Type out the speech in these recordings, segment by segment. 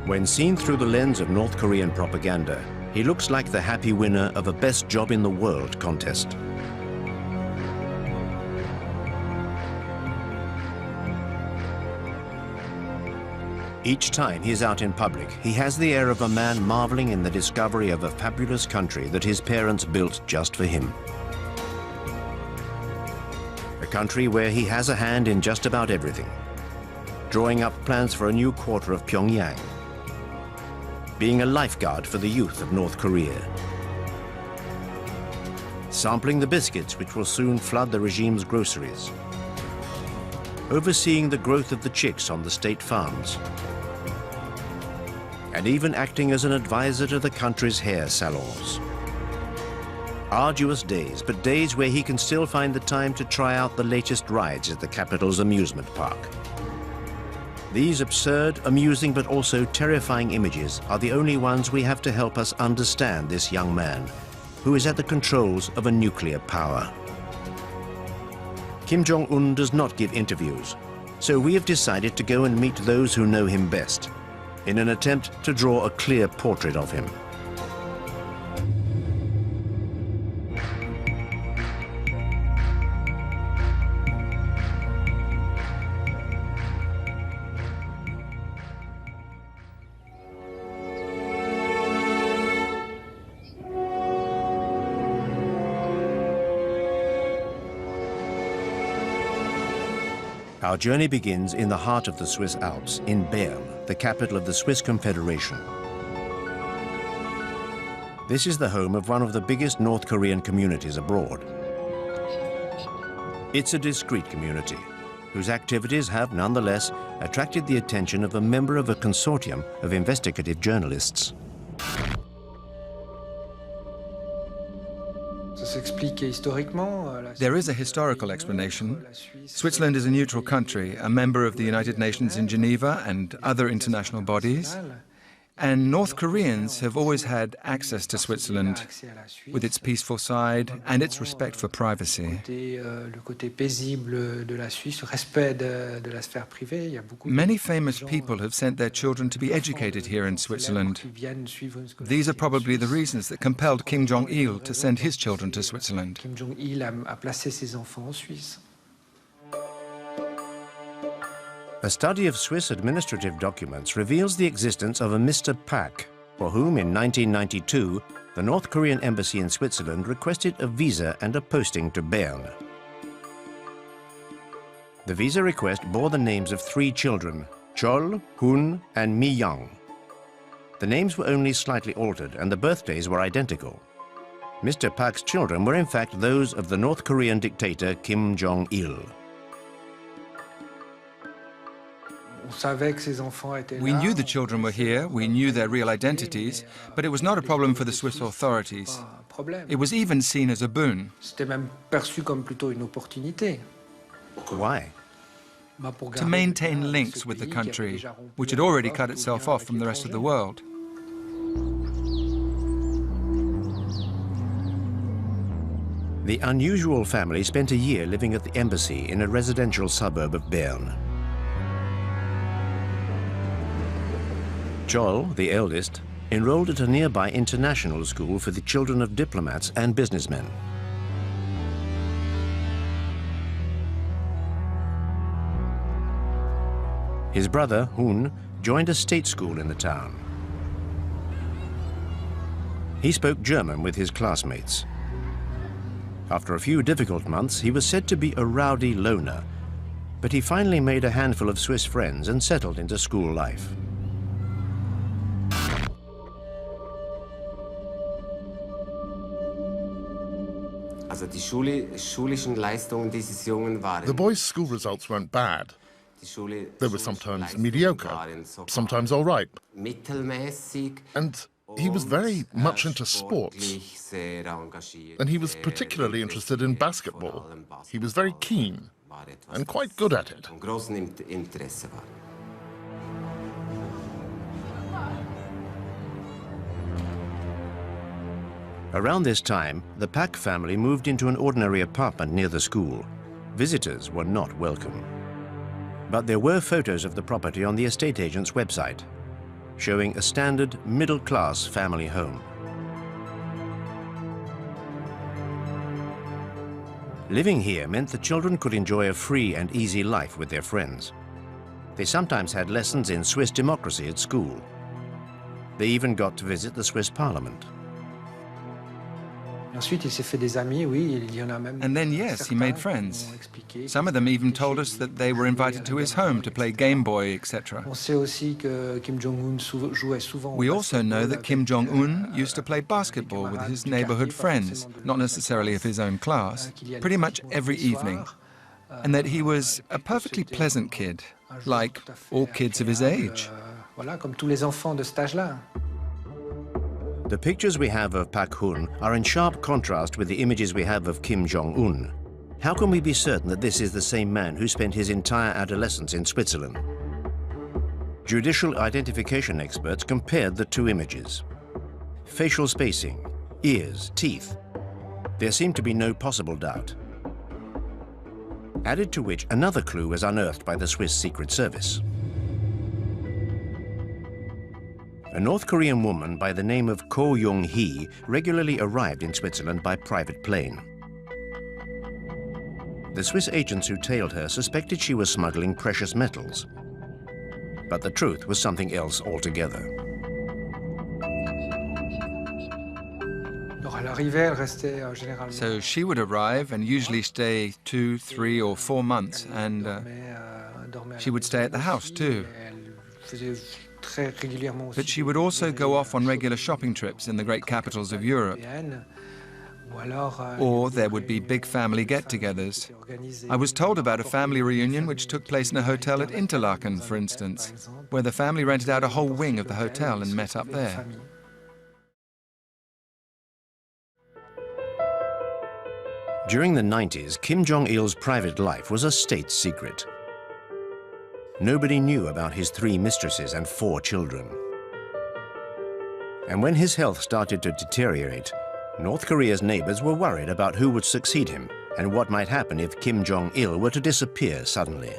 When seen through the lens of North Korean propaganda, he looks like the happy winner of a best job in the world contest. Each time he is out in public, he has the air of a man marveling in the discovery of a fabulous country that his parents built just for him. A country where he has a hand in just about everything. Drawing up plans for a new quarter of Pyongyang. Being a lifeguard for the youth of North Korea. Sampling the biscuits which will soon flood the regime's groceries. Overseeing the growth of the chicks on the state farms. And even acting as an advisor to the country's hair salons. Arduous days, but days where he can still find the time to try out the latest rides at the capital's amusement park. These absurd, amusing, but also terrifying images are the only ones we have to help us understand this young man, who is at the controls of a nuclear power. Kim Jong-un does not give interviews, so we have decided to go and meet those who know him best, in an attempt to draw a clear portrait of him. Our journey begins in the heart of the Swiss Alps, in Bern, the capital of the Swiss Confederation. This is the home of one of the biggest North Korean communities abroad. It's a discreet community, whose activities have nonetheless attracted the attention of a member of a consortium of investigative journalists. There is a historical explanation. Switzerland is a neutral country, a member of the United Nations in Geneva and other international bodies. And North Koreans have always had access to Switzerland, with its peaceful side and its respect for privacy. Many famous people have sent their children to be educated here in Switzerland. These are probably the reasons that compelled Kim Jong-il to send his children to Switzerland. A study of Swiss administrative documents reveals the existence of a Mr. Pak, for whom in 1992 the North Korean embassy in Switzerland requested a visa and a posting to Bern. The visa request bore the names of 3 children, Chol, Hun, and Mi Young. The names were only slightly altered and the birthdays were identical. Mr. Pak's children were in fact those of the North Korean dictator Kim Jong-il. We knew the children were here, we knew their real identities, but it was not a problem for the Swiss authorities. It was even seen as a boon. Why? To maintain links with the country, which had already cut itself off from the rest of the world. The unusual family spent a year living at the embassy in a residential suburb of Bern. Chol, the eldest, enrolled at a nearby international school for the children of diplomats and businessmen. His brother, Hun, joined a state school in the town. He spoke German with his classmates. After a few difficult months, he was said to be a rowdy loner, but he finally made a handful of Swiss friends and settled into school life. The boys' school results weren't bad. They were sometimes mediocre, sometimes all right. And he was very much into sports. And he was particularly interested in basketball. He was very keen and quite good at it. Around this time, the Pak family moved into an ordinary apartment near the school. Visitors were not welcome. But there were photos of the property on the estate agent's website. showing a standard middle-class family home. Living here meant the children could enjoy a free and easy life with their friends. They sometimes had lessons in Swiss democracy at school. They even got to visit the Swiss parliament. And then, yes, he made friends. Some of them even told us that they were invited to his home to play Game Boy, etc. We also know that Kim Jong-un used to play basketball with his neighborhood friends, not necessarily of his own class, pretty much every evening, and that he was a perfectly pleasant kid, like all kids of his age. The pictures we have of Pak Hun are in sharp contrast with the images we have of Kim Jong-un. How can we be certain that this is the same man who spent his entire adolescence in Switzerland? Judicial identification experts compared the two images. Facial spacing, ears, teeth. There seemed to be no possible doubt. Added to which, another clue was unearthed by the Swiss Secret Service. A North Korean woman by the name of Ko Young-hee regularly arrived in Switzerland by private plane. The Swiss agents who tailed her suspected she was smuggling precious metals. But the truth was something else altogether. So she would arrive and usually stay 2, 3, or 4 months, and she would stay at the house too. But she would also go off on regular shopping trips in the great capitals of Europe. Or there would be big family get-togethers. I was told about a family reunion which took place in a hotel at Interlaken, for instance, where the family rented out a whole wing of the hotel and met up there. During the 90s, Kim Jong-il's private life was a state secret. Nobody knew about his 3 mistresses and 4 children. And when his health started to deteriorate, North Korea's neighbors were worried about who would succeed him and what might happen if Kim Jong-il were to disappear suddenly.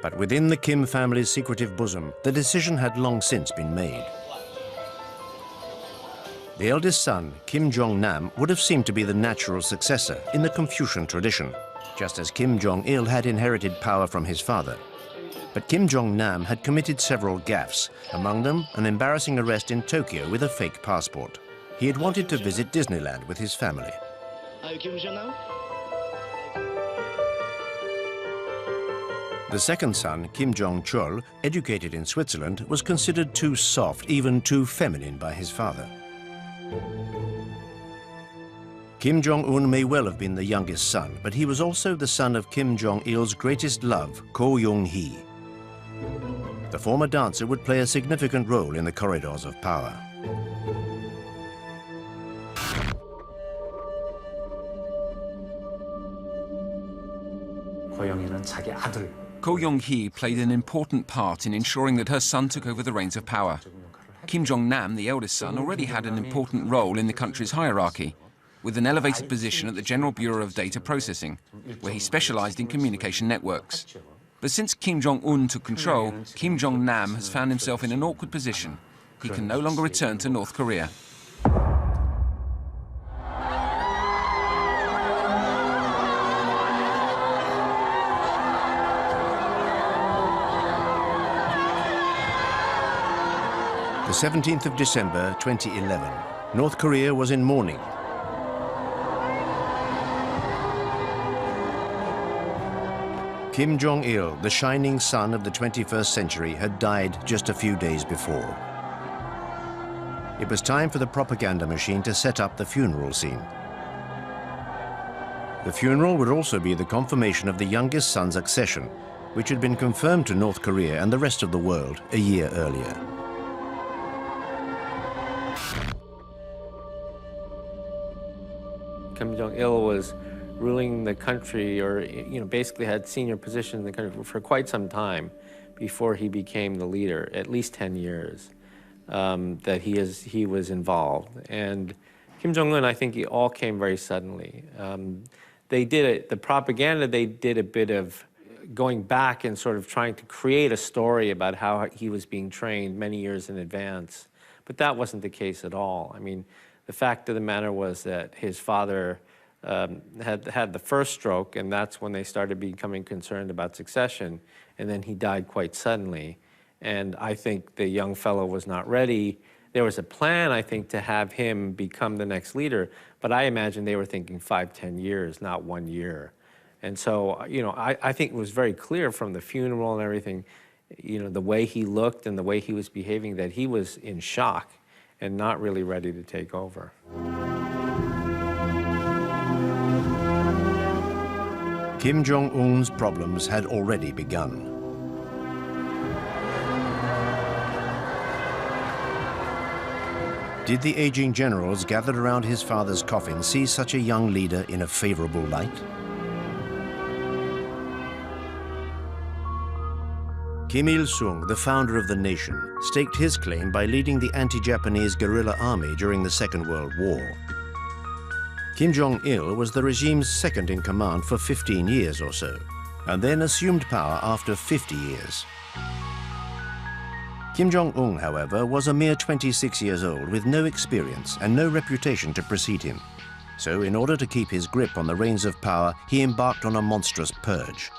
But within the Kim family's secretive bosom, the decision had long since been made. The eldest son, Kim Jong-nam, would have seemed to be the natural successor in the Confucian tradition, just as Kim Jong-il had inherited power from his father. But Kim Jong-nam had committed several gaffes, among them an embarrassing arrest in Tokyo with a fake passport. He had wanted to visit Disneyland with his family. The second son, Kim Jong-chol, educated in Switzerland, was considered too soft, even too feminine by his father. Kim Jong-un may well have been the youngest son, but he was also the son of Kim Jong-il's greatest love, Ko Young-hee. The former dancer would play a significant role in the corridors of power. Ko Young-hee played an important part in ensuring that her son took over the reins of power. Kim Jong-nam, the eldest son, already had an important role in the country's hierarchy, with an elevated position at the General Bureau of Data Processing, where he specialized in communication networks. But since Kim Jong-un took control, Kim Jong-nam has found himself in an awkward position. He can no longer return to North Korea. The 17th of December 2011, North Korea was in mourning. Kim Jong-il, the shining sun of the 21st century, had died just a few days before. It was time for the propaganda machine to set up the funeral scene. The funeral would also be the confirmation of the youngest son's accession, which had been confirmed to North Korea and the rest of the world a year earlier. Kim Jong-il was ruling the country, or basically had senior position in the country for quite some time before he became the leader, at least 10 years that he was involved. And Kim Jong-un, I think, it all came very suddenly. They did it, the propaganda, they did a bit of going back and sort of trying to create a story about how he was being trained many years in advance. But that wasn't the case at all. I mean, the fact of the matter was that his father had the first stroke, and that's when they started becoming concerned about succession, and then he died quite suddenly. And I think the young fellow was not ready. There was a plan, I think, to have him become the next leader, but I imagine they were thinking 5, 10 years, not 1 year. And so, you know, I think it was very clear from the funeral and everything, you know, the way he looked and the way he was behaving, that he was in shock and not really ready to take over. Kim Jong-un's problems had already begun. Did the aging generals gathered around his father's coffin see such a young leader in a favorable light? Kim Il-sung, the founder of the nation, staked his claim by leading the anti-Japanese guerrilla army during the Second World War. Kim Jong-il was the regime's second in command for 15 years or so, and then assumed power after 50 years. Kim Jong-un, however, was a mere 26 years old with no experience and no reputation to precede him. So in order to keep his grip on the reins of power, he embarked on a monstrous purge.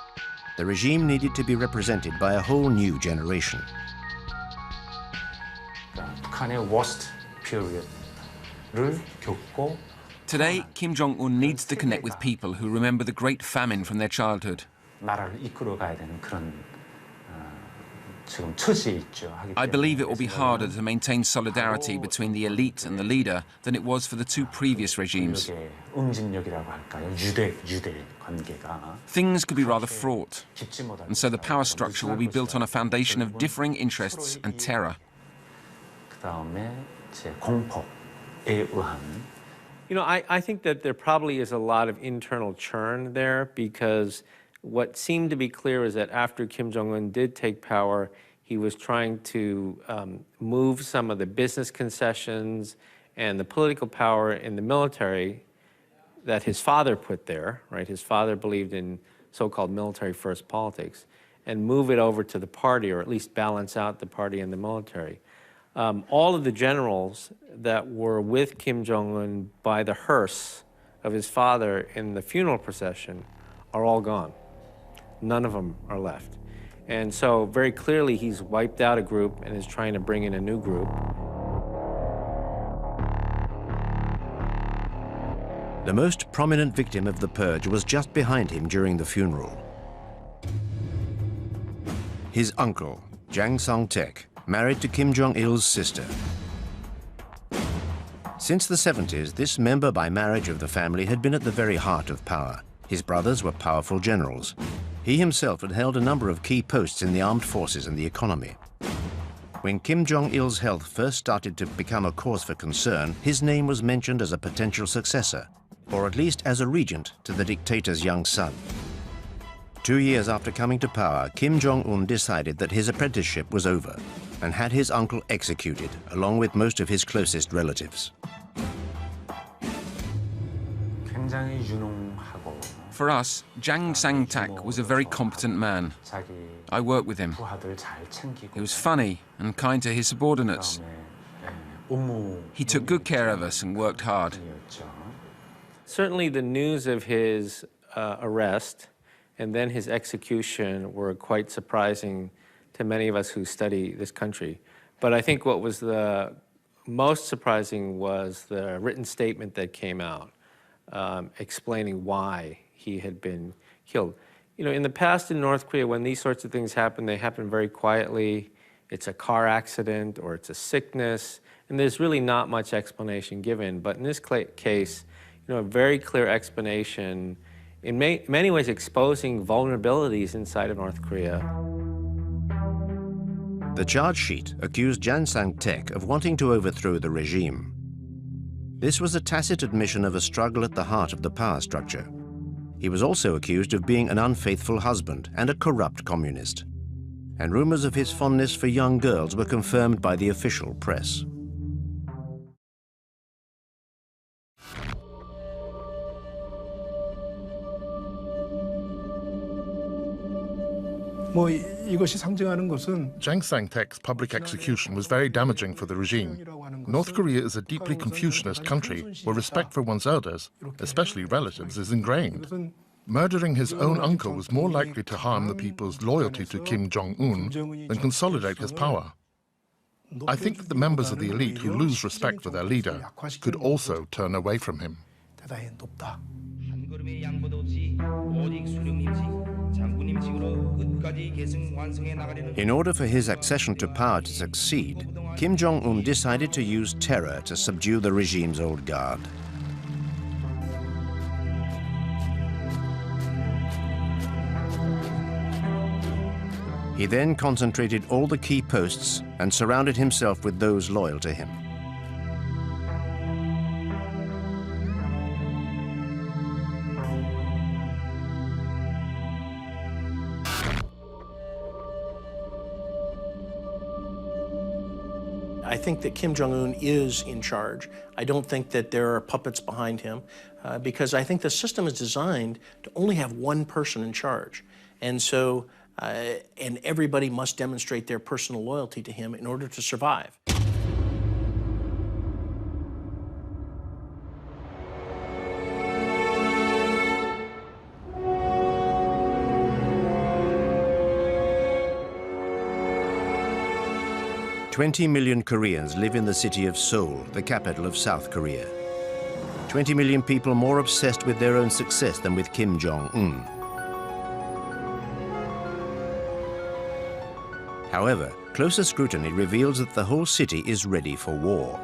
The regime needed to be represented by a whole new generation. 북한의 worst period를 겪고 Today, Kim Jong-un needs to connect with people who remember the great famine from their childhood. 나라를 이끌어가야 되는 그런 지금 처지에 있죠. I believe it will be harder to maintain solidarity between the elite and the leader than it was for the two previous regimes. 응집력이라고 할까요? 유대 관계가 Things could be rather fraught, and so the power structure will be built on a foundation of differing interests and terror. 그다음에 이제 공포에 의한. You know, I think that there probably is a lot of internal churn there, because what seemed to be clear is that after Kim Jong-un did take power, he was trying to move some of the business concessions and the political power in the military that his father put there, right? His father believed in so-called military-first politics, and move it over to the party, or at least balance out the party and the military. All of the generals that were with Kim Jong-un by the hearse of his father in the funeral procession are all gone. None of them are left. And so very clearly he's wiped out a group and is trying to bring in a new group. The most prominent victim of the purge was just behind him during the funeral. His uncle, Jang Song-taek, married to Kim Jong-il's sister. Since the 70s, this member by marriage of the family had been at the very heart of power. His brothers were powerful generals. He himself had held a number of key posts in the armed forces and the economy. When Kim Jong-il's health first started to become a cause for concern, his name was mentioned as a potential successor, or at least as a regent to the dictator's young son. 2 years after coming to power, Kim Jong-un decided that his apprenticeship was over and had his uncle executed, along with most of his closest relatives. 굉장히 유능하고 For us, Jang Sang-tak was a very competent man. 자기 I worked with him. 부하들 잘 챙기고 He was funny and kind to his subordinates. 업무 He took good care of us and worked hard. 이었죠. Certainly the news of his arrest and then his execution were quite surprising to many of us who study this country. But I think what was the most surprising was the written statement that came out explaining why he had been killed. You know, in the past in North Korea, when these sorts of things happen, they happen very quietly. It's a car accident or it's a sickness, and there's really not much explanation given. But in this case, you know, a very clear explanation, in many ways exposing vulnerabilities inside of North Korea. The charge sheet accused Jang Sang-taek of wanting to overthrow the regime. This was a tacit admission of a struggle at the heart of the power structure. He was also accused of being an unfaithful husband and a corrupt communist. And rumors of his fondness for young girls were confirmed by the official press. Jang Sang-tek's public execution was very damaging for the regime. North Korea is a deeply Confucianist country where respect for one's elders, especially relatives, is ingrained. Murdering his own uncle was more likely to harm the people's loyalty to Kim Jong-un than consolidate his power. I think that the members of the elite who lose respect for their leader could also turn away from him. In order for his accession to power to succeed, Kim Jong-un decided to use terror to subdue the regime's old guard. He then concentrated all the key posts and surrounded himself with those loyal to him. I think that Kim Jong-un is in charge. I don't think that there are puppets behind him because I think the system is designed to only have one person in charge. And so, and everybody must demonstrate their personal loyalty to him in order to survive. "20 million Koreans live in the city of Seoul, the capital of South Korea. 20 million people more obsessed with their own success than with Kim Jong-un. However, closer scrutiny reveals that the whole city is ready for war.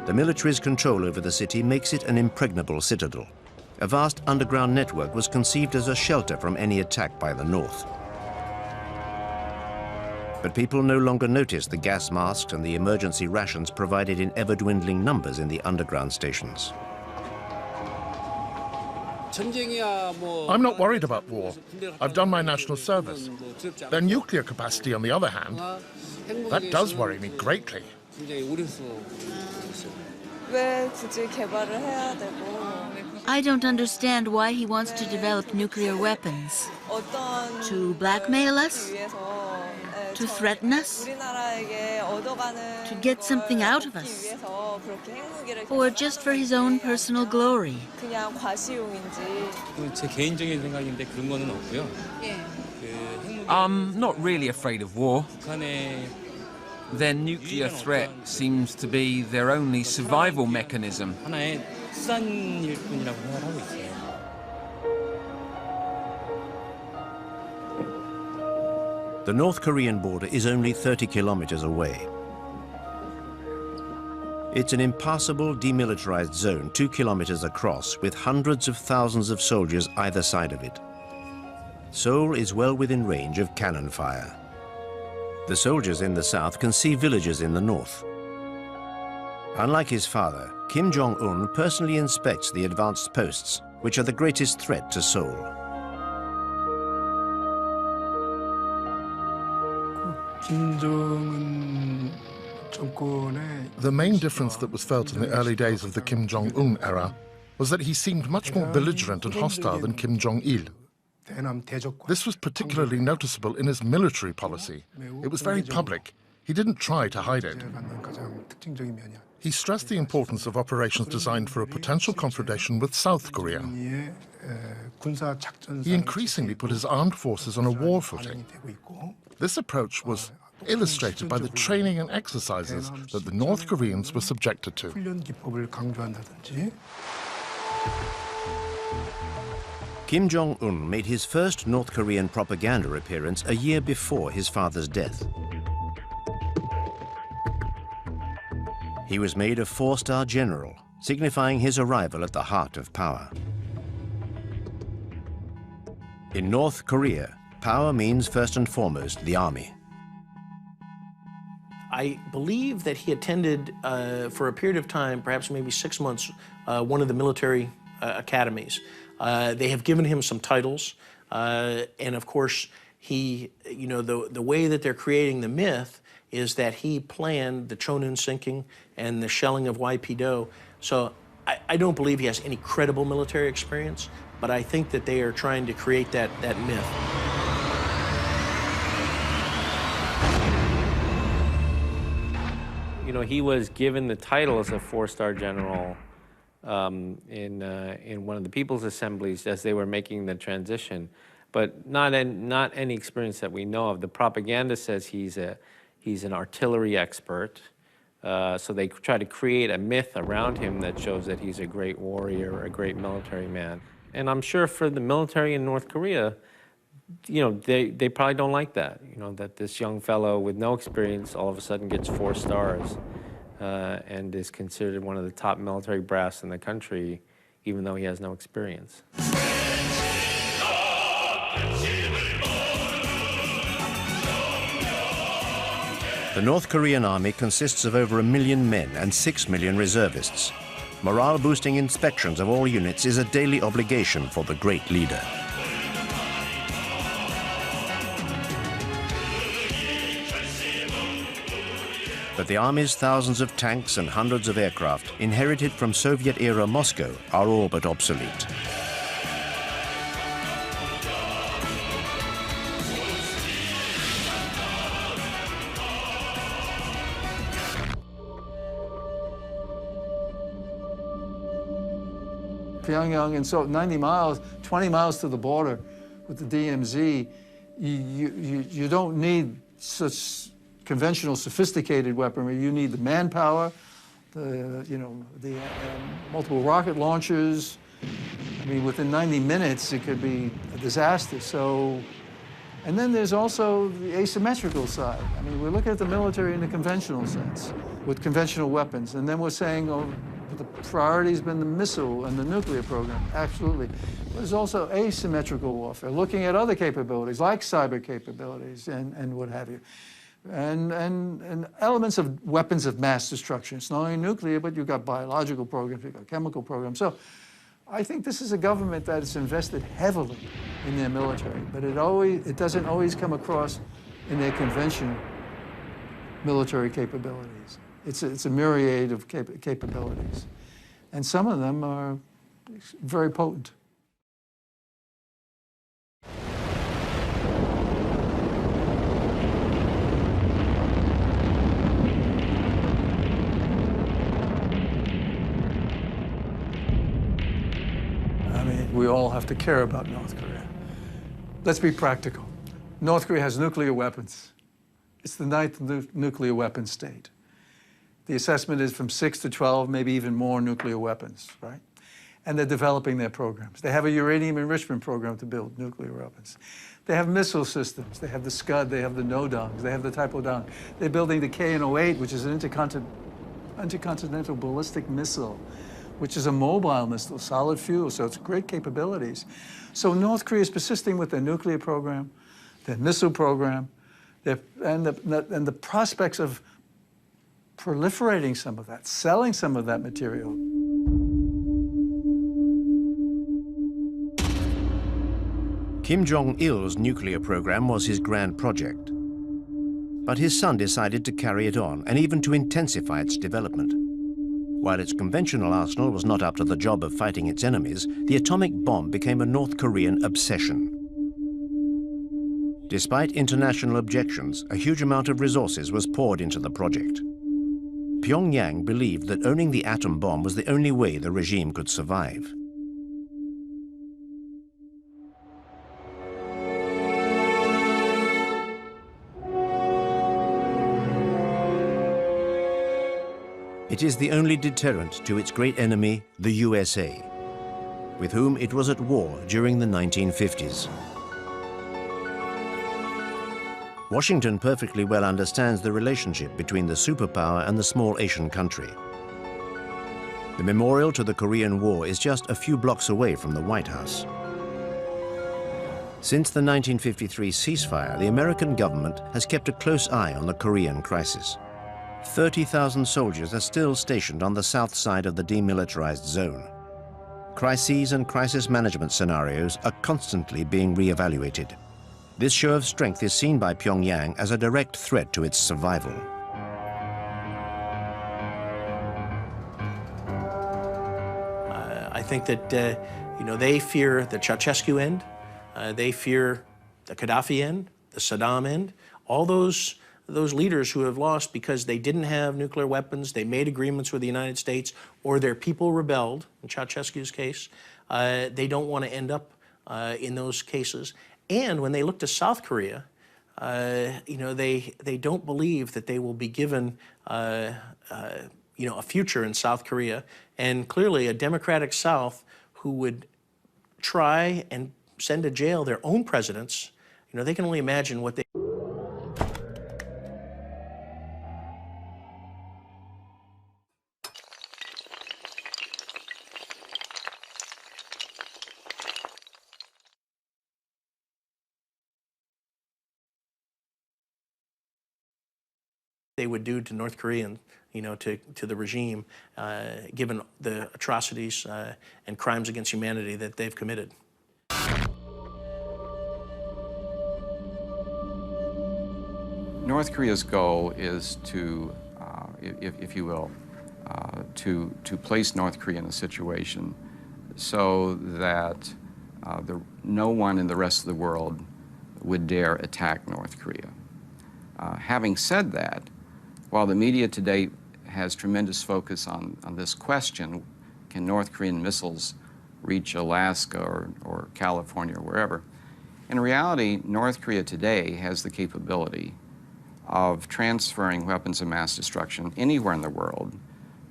The military's control over the city makes it an impregnable citadel. A vast underground network was conceived as a shelter from any attack by the North. But people no longer notice the gas masks and the emergency rations provided in ever-dwindling numbers in the underground stations. I'm not worried about war. I've done my national service. Their nuclear capacity, on the other hand, that does worry me greatly. I don't understand why he wants to develop nuclear weapons. To blackmail us? To threaten us? To get something out of us? Or just for his own personal glory? I'm not really afraid of war. Their nuclear threat seems to be their only survival mechanism. The North Korean border is only 30 kilometers away. It's an impassable demilitarized zone 2 kilometers across with hundreds of thousands of soldiers either side of it. Seoul is well within range of cannon fire. The soldiers in the south can see villages in the north. Unlike his father, Kim Jong-un personally inspects the advanced posts, which are the greatest threat to Seoul. The main difference that was felt in the early days of the Kim Jong-un era was that he seemed much more belligerent and hostile than Kim Jong-il. This was particularly noticeable in his military policy. It was very public. He didn't try to hide it. He stressed the importance of operations designed for a potential confrontation with South Korea. He increasingly put his armed forces on a war footing. This approach was illustrated by the training and exercises that the North Koreans were subjected to. Kim Jong-un made his first North Korean propaganda appearance a year before his father's death. He was made a 4-star general, signifying his arrival at the heart of power. In North Korea, power means first and foremost the army. I believe that he attended, for a period of time, perhaps maybe 6 months, one of the military academies. They have given him some titles, and of course, he, you know, the way that they're creating the myth is that he planned the Chonin sinking and the shelling of YPDO. So I don't believe he has any credible military experience, but I think that they are trying to create that myth. You know, he was given the title as a four-star general in one of the people's assemblies as they were making the transition, but not any experience that we know of. The propaganda says he's an artillery expert, so they try to create a myth around him that shows that he's a great warrior, a great military man. And I'm sure for the military in North Korea, you know, they probably don't like that, you know, that this young fellow with no experience all of a sudden gets 4 stars and is considered one of the top military brass in the country, even though he has no experience. The North Korean army consists of over 1 million men and 6 million reservists. Morale-boosting inspections of all units is a daily obligation for the great leader. But the army's thousands of tanks and hundreds of aircraft, inherited from Soviet-era Moscow, are all but obsolete. Pyongyang, and so 90 miles, 20 miles to the border with the DMZ, you don't need such conventional, sophisticated weaponry. You need the manpower, the multiple rocket launchers. I mean, within 90 minutes, it could be a disaster. So, and then there's also the asymmetrical side. I mean, we're looking at the military in the conventional sense, with conventional weapons, and then we're saying, oh, the priority's been the missile and the nuclear program. Absolutely. There's also asymmetrical warfare, looking at other capabilities, like cyber capabilities and what have you. And elements of weapons of mass destruction. It's not only nuclear, but you've got biological programs, you've got chemical programs. So I think this is a government that has invested heavily in their military, but it doesn't always come across in their conventional military capabilities. It's a myriad of capabilities. And some of them are very potent. I mean, we all have to care about North Korea. Let's be practical. North Korea has nuclear weapons. It's the 9th nuclear weapon state. The assessment is from 6 to 12, maybe even more nuclear weapons, right? And they're developing their programs. They have a uranium enrichment program to build nuclear weapons. They have missile systems. They have the Scud, they have the Nodongs, they have the Taepodong. They're building the KN-08, which is an intercontinental ballistic missile, which is a mobile missile, solid fuel, so it's great capabilities. So North Korea is persisting with their nuclear program, their missile program, and the prospects of proliferating some of that, selling some of that material. Kim Jong-il's nuclear program was his grand project. But his son decided to carry it on and even to intensify its development. While its conventional arsenal was not up to the job of fighting its enemies, the atomic bomb became a North Korean obsession. Despite international objections, a huge amount of resources was poured into the project. Pyongyang believed that owning the atom bomb was the only way the regime could survive. It is the only deterrent to its great enemy, the USA, with whom it was at war during the 1950s. Washington perfectly well understands the relationship between the superpower and the small Asian country. The memorial to the Korean War is just a few blocks away from the White House. Since the 1953 ceasefire, the American government has kept a close eye on the Korean crisis. 30,000 soldiers are still stationed on the south side of the demilitarized zone. Crises and crisis management scenarios are constantly being re-evaluated. This show of strength is seen by Pyongyang as a direct threat to its survival. I think that, they fear the Ceausescu end, they fear the Gaddafi end, the Saddam end. All those those leaders who have lost because they didn't have nuclear weapons, they made agreements with the United States, or their people rebelled, in Ceausescu's case, they don't want to end up in those cases. And when they look to South Korea, you know, they don't believe that they will be given you know, a future in South Korea. And clearly a democratic South who would try and send to jail their own presidents, you know, they can only imagine what they... they would do to North Korean, you know, to the regime, given the atrocities and crimes against humanity that they've committed. North Korea's goal is to, if you will, to place North Korea in a situation so that no one in the rest of the world would dare attack North Korea. Having said that, while the media today has tremendous focus on this question, can North Korean missiles reach Alaska or California or wherever, in reality, North Korea today has the capability of transferring weapons of mass destruction anywhere in the world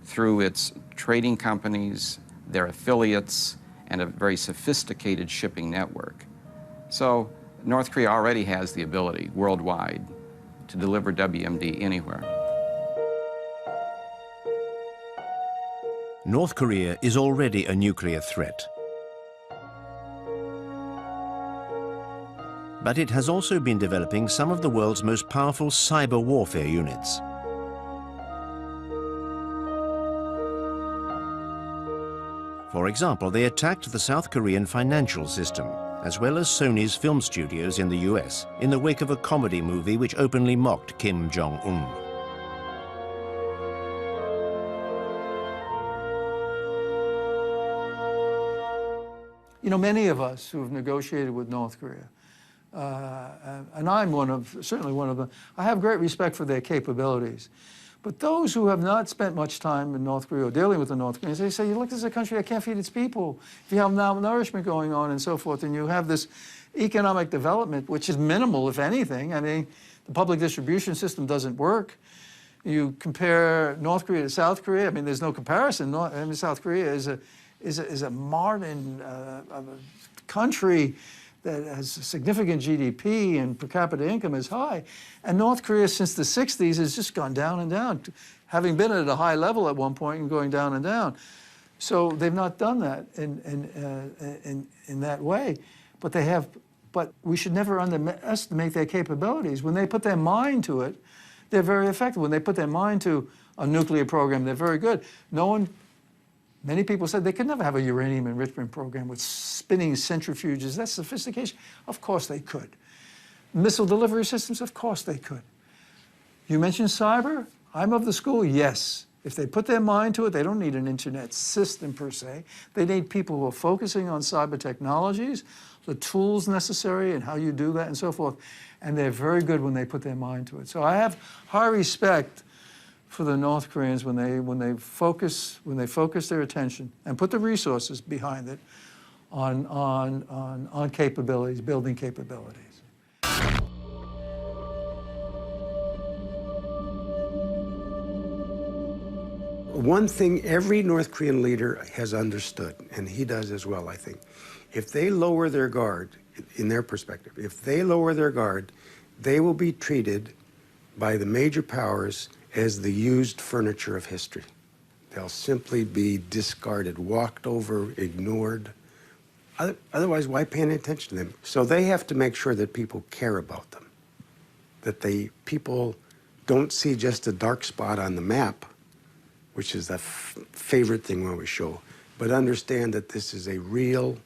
through its trading companies, their affiliates, and a very sophisticated shipping network. So North Korea already has the ability worldwide to deliver WMD anywhere. North Korea is already a nuclear threat. But it has also been developing some of the world's most powerful cyber warfare units. For example, they attacked the South Korean financial system, as well as Sony's film studios in the US, in the wake of a comedy movie which openly mocked Kim Jong-un. You know, many of us who have negotiated with North Korea, and I'm certainly one of them, I have great respect for their capabilities. But those who have not spent much time in North Korea or dealing with the North Koreans, they say, you look, this is a country that can't feed its people. If you have malnourishment going on and so forth, and you have this economic development, which is minimal, if anything. I mean, the public distribution system doesn't work. You compare North Korea to South Korea, I mean, there's no comparison. I mean, South Korea is a modern country that has a significant GDP and per capita income is high. And North Korea, since the 60s, has just gone down and down, having been at a high level at one point and going down and down. So they've not done that in that way. But they have. But we should never underestimate their capabilities. When they put their mind to it, they're very effective. When they put their mind to a nuclear program, they're very good. Many people said they could never have a uranium enrichment program with spinning centrifuges. That's sophistication. Of course they could. Missile delivery systems, of course they could. You mentioned cyber. I'm of the school, yes. If they put their mind to it, they don't need an internet system per se. They need people who are focusing on cyber technologies, the tools necessary and how you do that and so forth. And they're very good when they put their mind to it. So I have high respect for the North Koreans when they focus their attention and put the resources behind it on capabilities, building capabilities. One thing every North Korean leader has understood, and he does as well, I think, if they lower their guard, in their perspective, if they lower their guard, they will be treated by the major powers as the used furniture of history. They'll simply be discarded, walked over, ignored. Otherwise, why pay any attention to them? So they have to make sure that people care about them, that people don't see just a dark spot on the map, which is the favorite thing we always show, but understand that this is a real,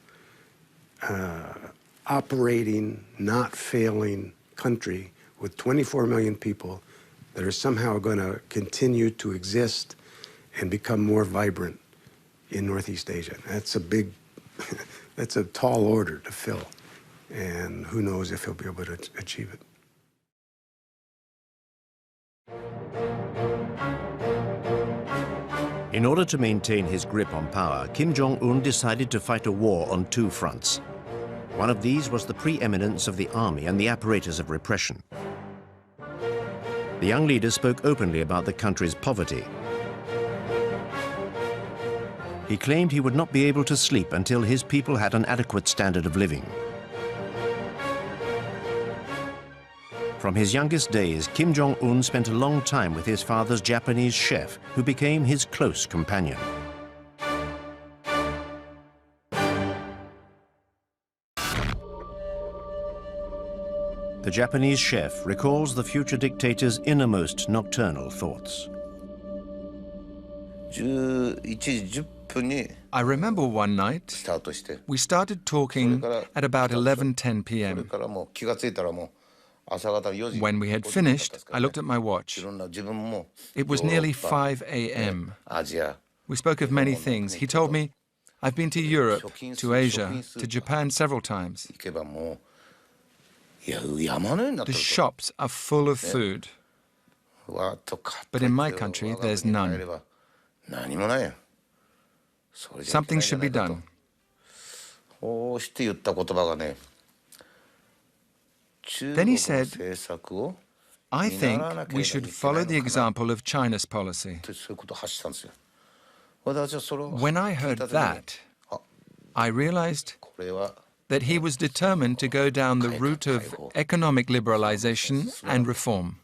operating, not failing country with 24 million people that are somehow going to continue to exist and become more vibrant in Northeast Asia. That's a big, that's a tall order to fill, and who knows if he'll be able to achieve it. In order to maintain his grip on power, Kim Jong-un decided to fight a war on two fronts. One of these was the preeminence of the army and the apparatus of repression. The young leader spoke openly about the country's poverty. He claimed he would not be able to sleep until his people had an adequate standard of living. From his youngest days, Kim Jong-un spent a long time with his father's Japanese chef, who became his close companion. The Japanese chef recalls the future dictator's innermost nocturnal thoughts. I remember one night, we started talking at about 11:10 p.m. When we had finished, I looked at my watch. It was nearly 5 a.m. We spoke of many things. He told me, I've been to Europe, to Asia, to Japan several times. The shops are full of food. But in my country, there's none. Something should be done. Then he said, I think we should follow the example of China's policy. When I heard that, I realized that he was determined to go down the route of economic liberalization and reform.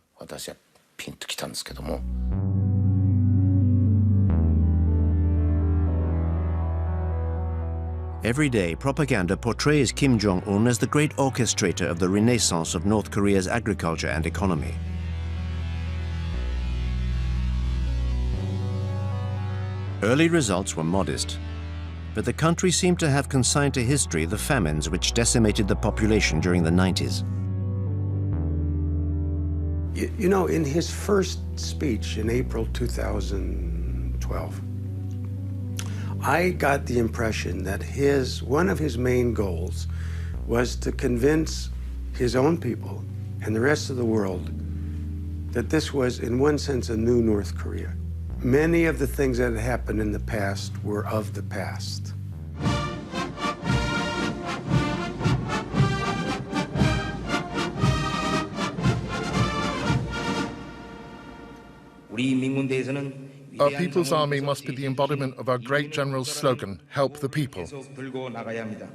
Every day, propaganda portrays Kim Jong-un as the great orchestrator of the renaissance of North Korea's agriculture and economy. Early results were modest, but the country seemed to have consigned to history the famines which decimated the population during the 90s. You know, in his first speech in April 2012, I got the impression that one of his main goals was to convince his own people and the rest of the world that this was, in one sense, a new North Korea. Many of the things that had happened in the past were of the past. Our People's Army must be the embodiment of our great general's slogan, help the people. The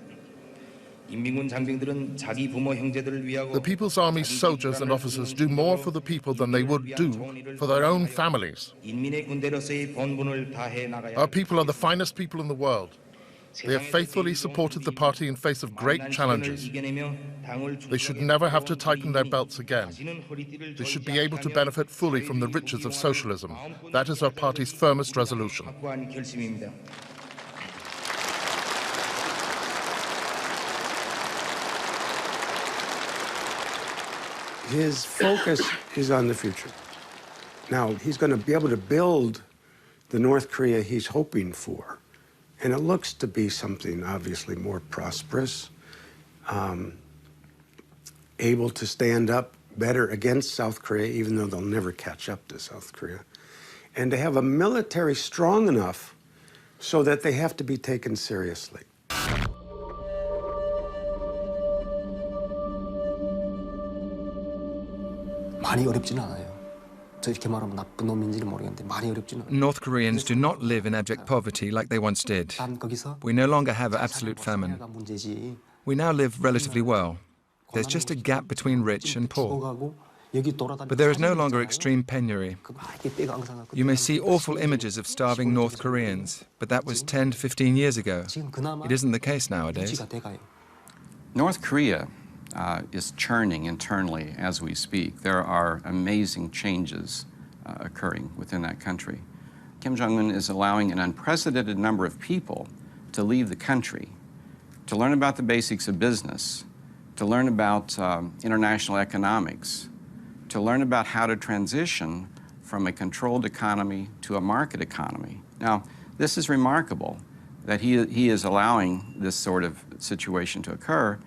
People's Army's soldiers and officers do more for the people than they would do for their own families. Our people are the finest people in the world. They have faithfully supported the party in face of great challenges. They should never have to tighten their belts again. They should be able to benefit fully from the riches of socialism. That is our party's firmest resolution. His focus is on the future. Now, he's going to be able to build the North Korea he's hoping for. And it looks to be something obviously more prosperous, able to stand up better against South Korea, even though they'll never catch up to South Korea, and to have a military strong enough so that they have to be taken seriously. North Koreans do not live in abject poverty like they once did. We no longer have absolute famine. We now live relatively well. There's just a gap between rich and poor. But there is no longer extreme penury. You may see awful images of starving North Koreans, but that was 10 to 15 years ago. It isn't the case nowadays. North Korea is churning internally as we speak. There are amazing changes occurring within that country. Kim Jong-un is allowing an unprecedented number of people to leave the country, to learn about the basics of business, to learn about international economics, to learn about how to transition from a controlled economy to a market economy. Now, this is remarkable that he is allowing this sort of situation to occur.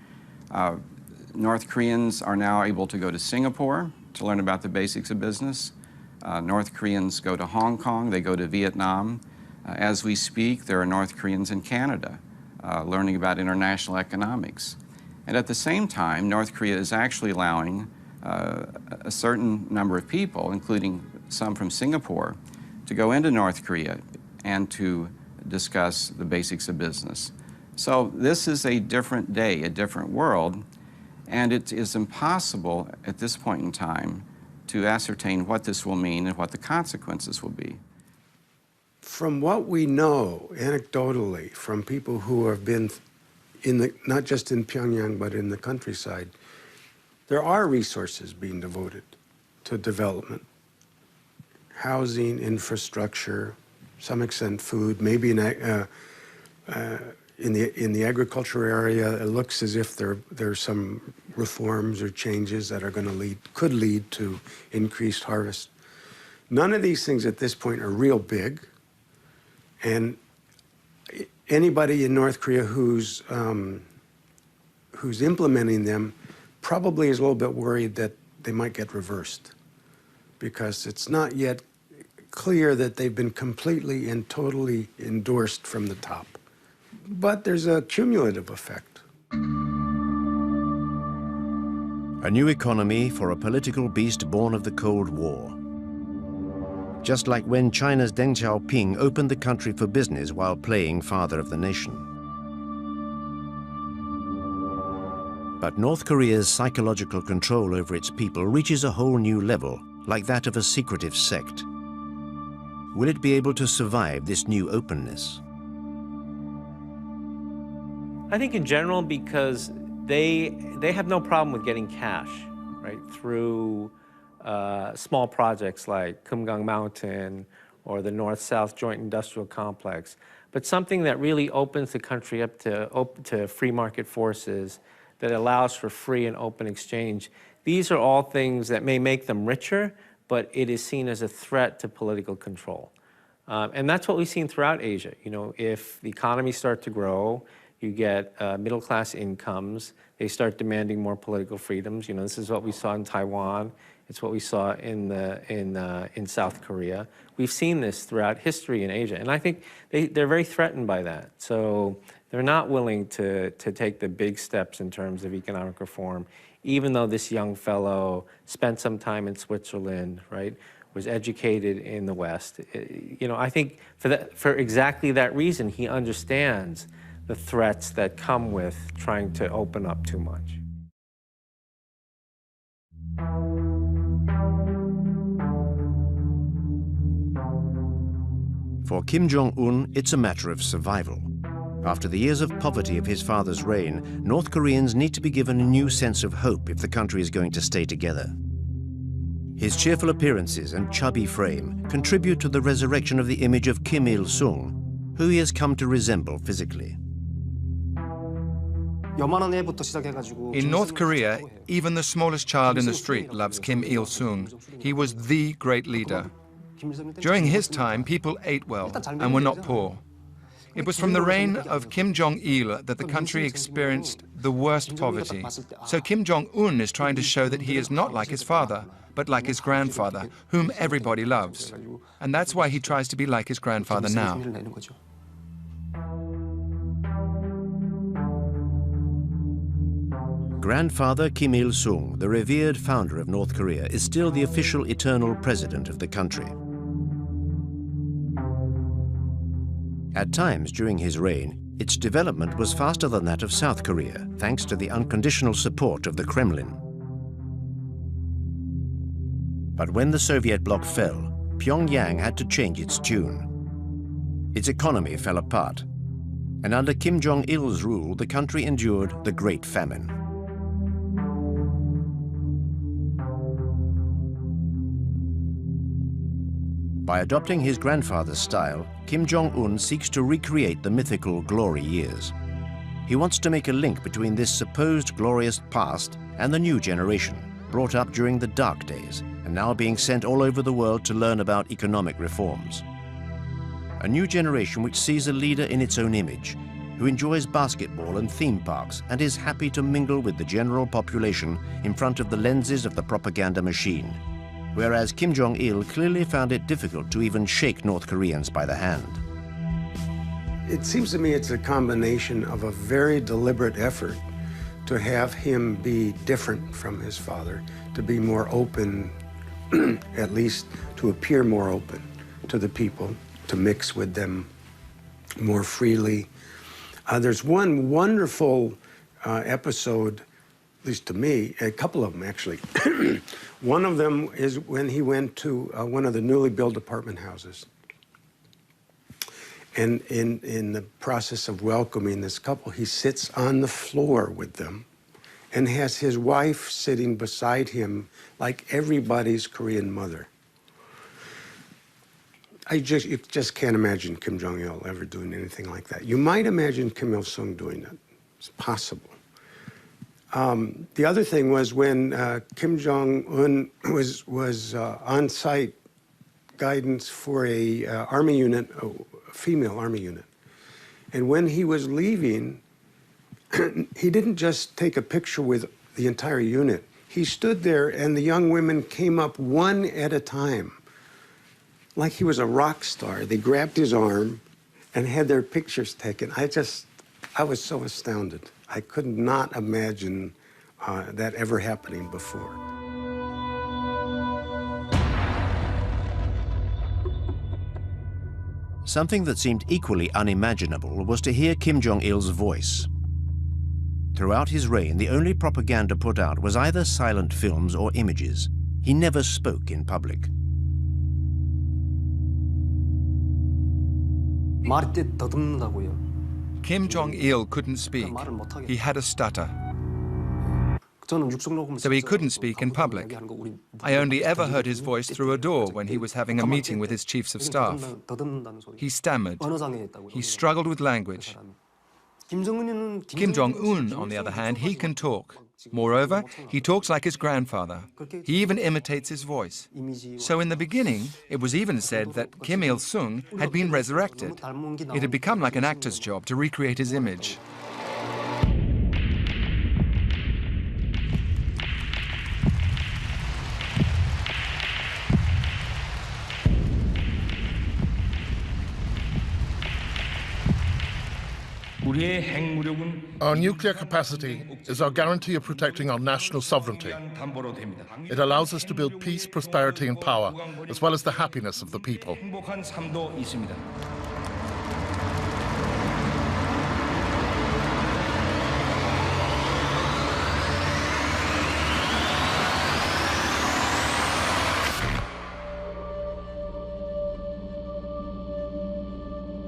North Koreans are now able to go to Singapore to learn about the basics of business. North Koreans go to Hong Kong, they go to Vietnam, As we speak, there are North Koreans in Canada learning about international economics. And at the same time, North Korea is actually allowing a certain number of people, including some from Singapore, to go into North Korea and to discuss the basics of business. So this is a different day, a different world, and it is impossible at this point in time to ascertain what this will mean and what the consequences will be. From what we know anecdotally from people who have been not just in Pyongyang but in the countryside, there are resources being devoted to development. Housing, infrastructure, some extent food, maybe in the agriculture area, it looks as if there's some reforms or changes that are could lead to increased harvest. None of these things at this point are real big, and anybody in North Korea who's implementing them probably is a little bit worried that they might get reversed, because it's not yet clear that they've been completely and totally endorsed from the top. But there's a cumulative effect. A new economy for a political beast born of the Cold War. Just like when China's Deng Xiaoping opened the country for business while playing father of the nation. But North Korea's psychological control over its people reaches a whole new level, like that of a secretive sect. Will it be able to survive this new openness? I think in general, because they have no problem with getting cash, right, through small projects like Kumgang Mountain or the North-South Joint Industrial Complex, but something that really opens the country up to free market forces, that allows for free and open exchange. These are all things that may make them richer, but it is seen as a threat to political control. And that's what we've seen throughout Asia. You know, if the economies start to grow, you get middle-class incomes, they start demanding more political freedoms. You know, this is what we saw in Taiwan. It's what we saw in South Korea. We've seen this throughout history in Asia, and I think they're very threatened by that. So they're not willing to take the big steps in terms of economic reform, even though this young fellow spent some time in Switzerland, right, was educated in the West. You know, I think for exactly that reason, he understands the threats that come with trying to open up too much. For Kim Jong-un, it's a matter of survival. After the years of poverty of his father's reign, North Koreans need to be given a new sense of hope if the country is going to stay together. His cheerful appearances and chubby frame contribute to the resurrection of the image of Kim Il-sung, who he has come to resemble physically. In North Korea, even the smallest child in the street loves Kim Il-sung. He was the great leader. During his time, people ate well and were not poor. It was from the reign of Kim Jong-il that the country experienced the worst poverty. So Kim Jong-un is trying to show that he is not like his father, but like his grandfather, whom everybody loves. And that's why he tries to be like his grandfather now. Grandfather Kim Il-sung, the revered founder of North Korea, is still the official eternal president of the country. At times during his reign, its development was faster than that of South Korea, thanks to the unconditional support of the Kremlin. But when the Soviet bloc fell, Pyongyang had to change its tune. Its economy fell apart, and under Kim Jong-il's rule, the country endured the Great Famine. By adopting his grandfather's style, Kim Jong-un seeks to recreate the mythical glory years. He wants to make a link between this supposed glorious past and the new generation, brought up during the dark days and now being sent all over the world to learn about economic reforms. A new generation which sees a leader in its own image, who enjoys basketball and theme parks and is happy to mingle with the general population in front of the lenses of the propaganda machine. Whereas Kim Jong-il clearly found it difficult to even shake North Koreans by the hand. It seems to me it's a combination of a very deliberate effort to have him be different from his father, to be more open, at least to appear more open to the people, to mix with them more freely. There's one wonderful episode, at least to me, a couple of them actually. One of them is when he went to one of the newly built apartment houses. And in the process of welcoming this couple, he sits on the floor with them and has his wife sitting beside him like everybody's Korean mother. You just can't imagine Kim Jong-il ever doing anything like that. You might imagine Kim Il-sung doing it. It's possible. The other thing was when Kim Jong-un was on site guidance for a army unit, female army unit. And when he was leaving, he didn't just take a picture with the entire unit. He stood there and the young women came up one at a time, like he was a rock star. They grabbed his arm and had their pictures taken. I was so astounded. I could not imagine that ever happening before. Something that seemed equally unimaginable was to hear Kim Jong-il's voice. Throughout his reign, the only propaganda put out was either silent films or images. He never spoke in public. Kim Jong-il couldn't speak. He had a stutter. So he couldn't speak in public. I only ever heard his voice through a door when he was having a meeting with his chiefs of staff. He stammered. He struggled with language. Kim Jong-un, on the other hand, he can talk. Moreover, he talks like his grandfather. He even imitates his voice. So in the beginning, it was even said that Kim Il-sung had been resurrected. It had become like an actor's job to recreate his image. Our nuclear capacity is our guarantee of protecting our national sovereignty. It allows us to build peace, prosperity, and power, as well as the happiness of the people.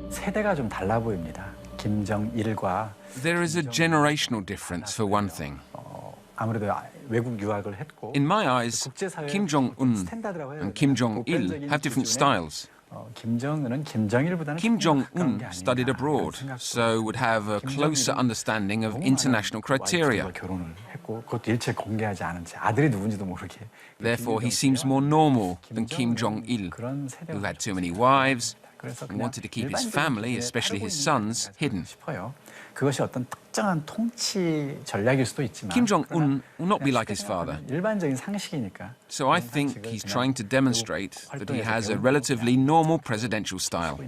세대가 좀 달라 보입니다. 김정일과 There is a generational difference, for one thing. 아무래도 외국 유학을 했고 In my eyes, Kim Jong-un and Kim Jong-il have different styles. Kim Jong-un studied abroad, so would have a closer understanding of international criteria. Therefore, he seems more normal than Kim Jong-il, who had too many wives and wanted to keep his family, especially his sons, hidden. Kim Jong-un will not be like his father. So I think he's trying to demonstrate that he has a relatively normal presidential style.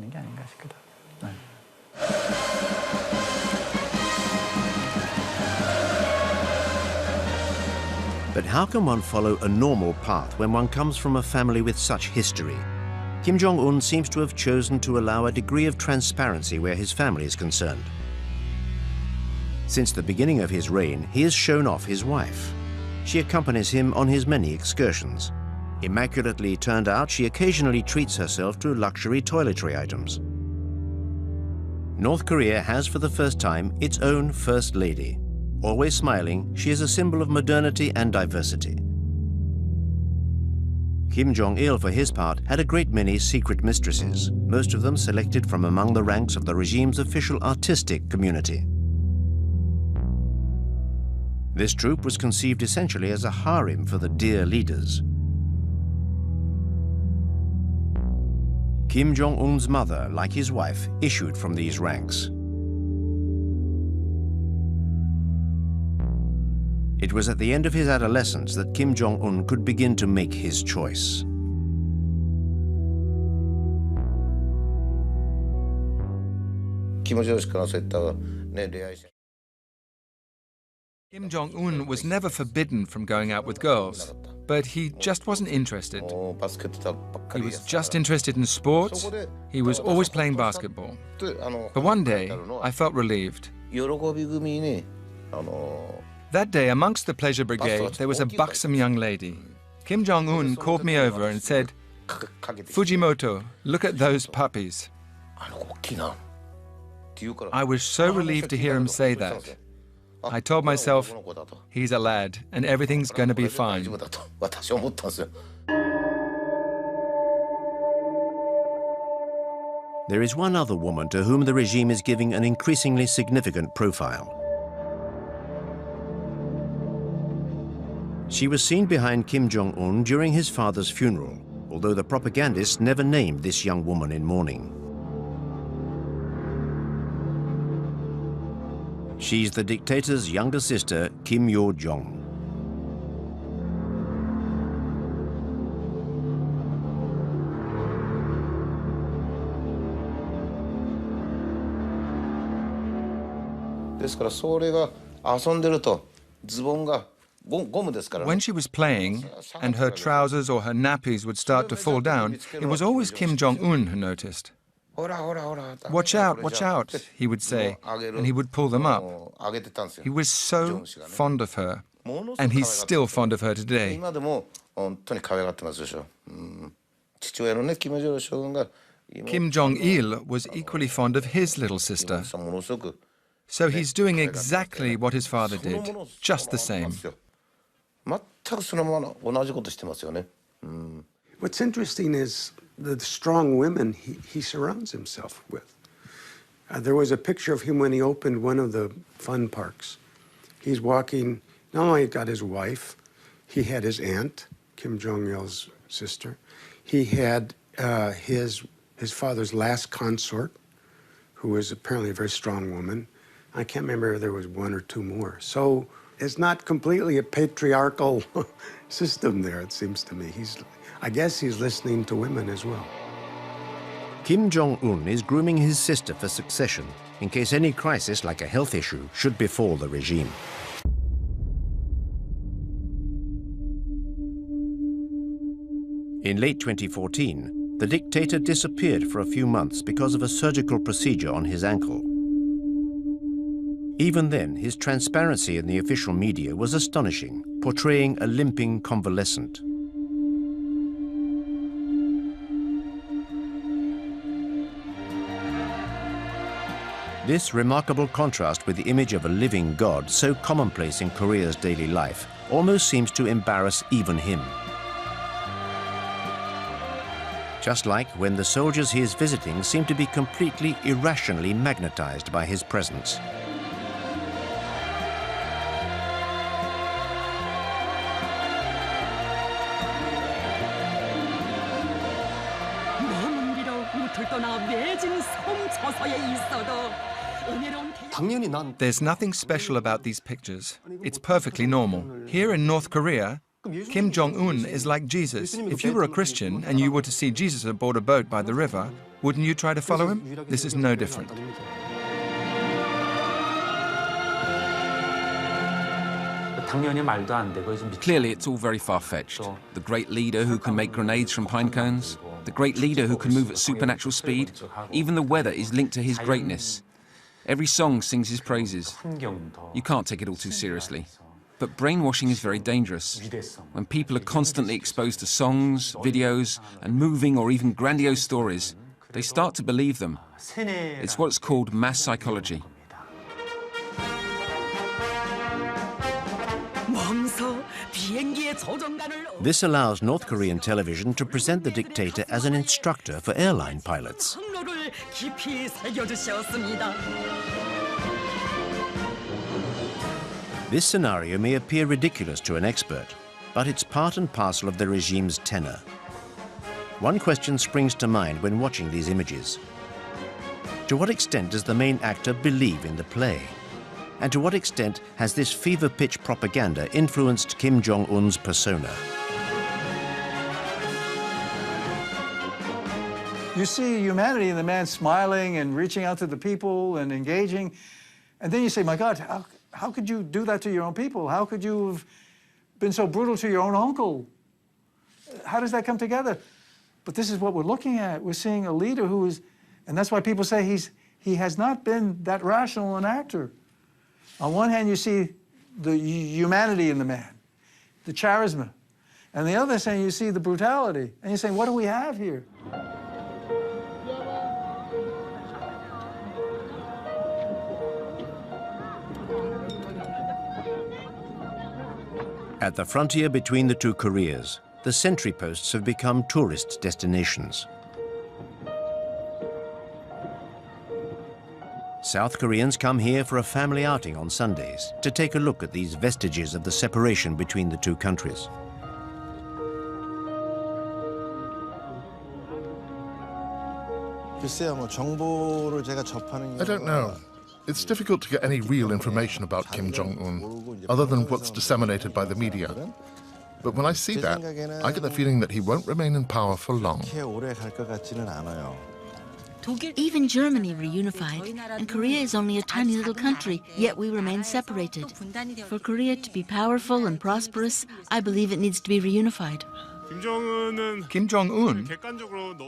But how can one follow a normal path when one comes from a family with such history? Kim Jong-un seems to have chosen to allow a degree of transparency where his family is concerned. Since the beginning of his reign, he has shown off his wife. She accompanies him on his many excursions. Immaculately turned out, she occasionally treats herself to luxury toiletry items. North Korea has for the first time its own First Lady. Always smiling, she is a symbol of modernity and diversity. Kim Jong-il, for his part, had a great many secret mistresses, most of them selected from among the ranks of the regime's official artistic community. This troupe was conceived essentially as a harem for the dear leaders. Kim Jong-un's mother, like his wife, issued from these ranks. It was at the end of his adolescence that Kim Jong-un could begin to make his choice. Kim Jong-un was never forbidden from going out with girls, but he just wasn't interested. He was just interested in sports. He was always playing basketball. But one day, I felt relieved. That day, amongst the pleasure brigade, there was a buxom young lady. Kim Jong-un called me over and said, "Fujimoto, look at those puppies." I was so relieved to hear him say that. I told myself, he's a lad, and everything's going to be fine. There is one other woman to whom the regime is giving an increasingly significant profile. She was seen behind Kim Jong-un during his father's funeral, although the propagandists never named this young woman in mourning. She's the dictator's younger sister, Kim Yo-jong. When she was playing, and her trousers or her nappies would start to fall down, it was always Kim Jong-un who noticed. "Watch out," he would say, and he would pull them up. He was so fond of her, and he's still fond of her today. Kim Jong-il was equally fond of his little sister. So he's doing exactly what his father did, just the same. What's interesting is the strong women he surrounds himself with. There was a picture of him when he opened one of the fun parks. He's walking, not only got his wife, he had his aunt, Kim Jong-il's sister. He had his father's last consort, who was apparently a very strong woman. I can't remember if there was one or two more. So it's not completely a patriarchal system there, it seems to me. I guess he's listening to women as well. Kim Jong-un is grooming his sister for succession in case any crisis like a health issue should befall the regime. In late 2014, the dictator disappeared for a few months because of a surgical procedure on his ankle. Even then, his transparency in the official media was astonishing, portraying a limping convalescent. This remarkable contrast with the image of a living god, so commonplace in Korea's daily life, almost seems to embarrass even him. Just like when the soldiers he is visiting seem to be completely irrationally magnetized by his presence. There's nothing special about these pictures. It's perfectly normal. Here in North Korea, Kim Jong-un is like Jesus. If you were a Christian and you were to see Jesus aboard a boat by the river, wouldn't you try to follow him? This is no different. Clearly, it's all very far-fetched. The great leader who can make grenades from pine cones, the great leader who can move at supernatural speed, even the weather is linked to his greatness. Every song sings his praises. You can't take it all too seriously. But brainwashing is very dangerous. When people are constantly exposed to songs, videos, and moving or even grandiose stories, they start to believe them. It's what's called mass psychology. This allows North Korean television to present the dictator as an instructor for airline pilots. This scenario may appear ridiculous to an expert, but it's part and parcel of the regime's tenor. One question springs to mind when watching these images. To what extent does the main actor believe in the play? And to what extent has this fever-pitch propaganda influenced Kim Jong-un's persona? You see humanity in the man smiling and reaching out to the people and engaging. And then you say, my God, how could you do that to your own people? How could you have been so brutal to your own uncle? How does that come together? But this is what we're looking at. We're seeing a leader who is, and that's why people say he has not been that rational an actor. On one hand, you see the humanity in the man, the charisma. And the other hand, you see the brutality. And you're saying, what do we have here? At the frontier between the two Koreas, the sentry posts have become tourist destinations. South Koreans come here for a family outing on Sundays to take a look at these vestiges of the separation between the two countries. I don't know. It's difficult to get any real information about Kim Jong-un, other than what's disseminated by the media. But when I see that, I get the feeling that he won't remain in power for long. Even Germany reunified, and Korea is only a tiny little country, yet we remain separated. For Korea to be powerful and prosperous, I believe it needs to be reunified. Kim Jong-un,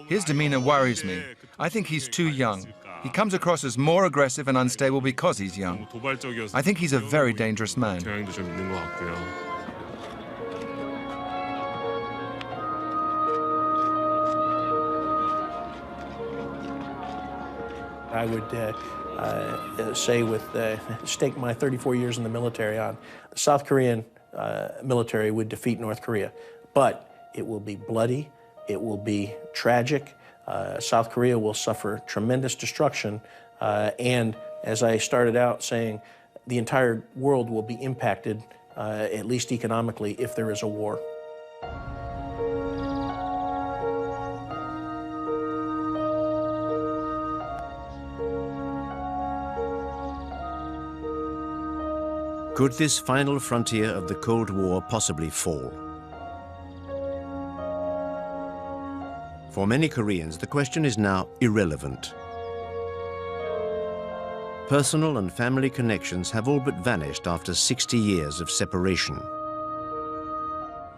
his demeanor worries me. I think he's too young. He comes across as more aggressive and unstable because he's young. I think he's a very dangerous man. I would say stake my 34 years in the military on the South Korean military would defeat North Korea. But it will be bloody, it will be tragic. South Korea will suffer tremendous destruction, and as I started out saying, the entire world will be impacted, at least economically, if there is a war. Could this final frontier of the Cold War possibly fall? For many Koreans, the question is now irrelevant. Personal and family connections have all but vanished after 60 years of separation.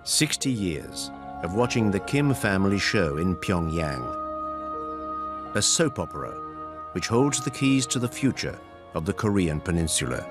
60 years of watching the Kim family show in Pyongyang. A soap opera which holds the keys to the future of the Korean Peninsula.